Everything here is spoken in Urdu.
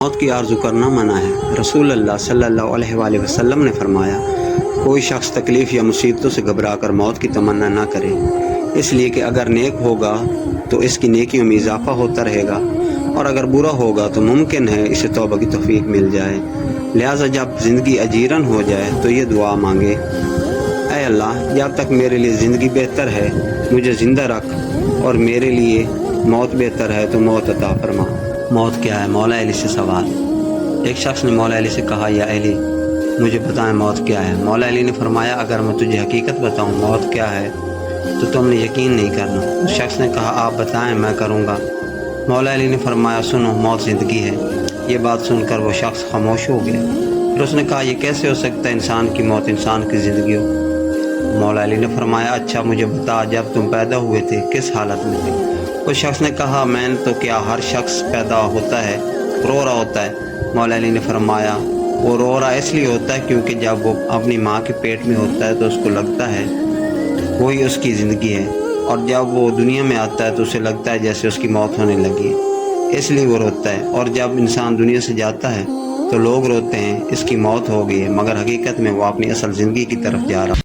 موت کی آرزو کرنا منع ہے۔ رسول اللہ صلی اللہ علیہ وآلہ وسلم نے فرمایا، کوئی شخص تکلیف یا مصیبتوں سے گھبرا کر موت کی تمنا نہ کرے، اس لیے کہ اگر نیک ہوگا تو اس کی نیکیوں میں اضافہ ہوتا رہے گا، اور اگر برا ہوگا تو ممکن ہے اسے توبہ کی توفیق مل جائے۔ لہٰذا جب زندگی اجیرن ہو جائے تو یہ دعا مانگے، اے اللہ، جب تک میرے لیے زندگی بہتر ہے مجھے زندہ رکھ، اور میرے لیے موت بہتر ہے تو موت عطا فرما۔ موت کیا ہے؟ مولا علی سے سوال۔ ایک شخص نے مولا علی سے کہا، یا علی، مجھے بتائیں موت کیا ہے؟ مولا علی نے فرمایا، اگر میں تجھے حقیقت بتاؤں موت کیا ہے تو تم نے یقین نہیں کرنا۔ اس شخص نے کہا، آپ بتائیں، میں کروں گا۔ مولا علی نے فرمایا، سنو، موت زندگی ہے۔ یہ بات سن کر وہ شخص خاموش ہو گیا۔ پھر اس نے کہا، یہ کیسے ہو سکتا ہے انسان کی موت انسان کی زندگی ہو؟ مولا علی نے فرمایا، اچھا مجھے بتا، جب تم پیدا ہوئے تھے کس حالت میں تھے؟ اس شخص نے کہا، میں نے تو کیا، ہر شخص پیدا ہوتا ہے رو رہا ہوتا ہے۔ مولا علی نے فرمایا، وہ رو رہا اس لیے ہوتا ہے کیونکہ جب وہ اپنی ماں کے پیٹ میں ہوتا ہے تو اس کو لگتا ہے وہی اس کی زندگی ہے، اور جب وہ دنیا میں آتا ہے تو اسے لگتا ہے جیسے اس کی موت ہونے لگی ہے، اس لیے وہ روتا ہے۔ اور جب انسان دنیا سے جاتا ہے تو لوگ روتے ہیں اس کی موت ہو گئی ہے، مگر حقیقت میں وہ اپنی اصل زندگی کی طرف جا رہا ہے۔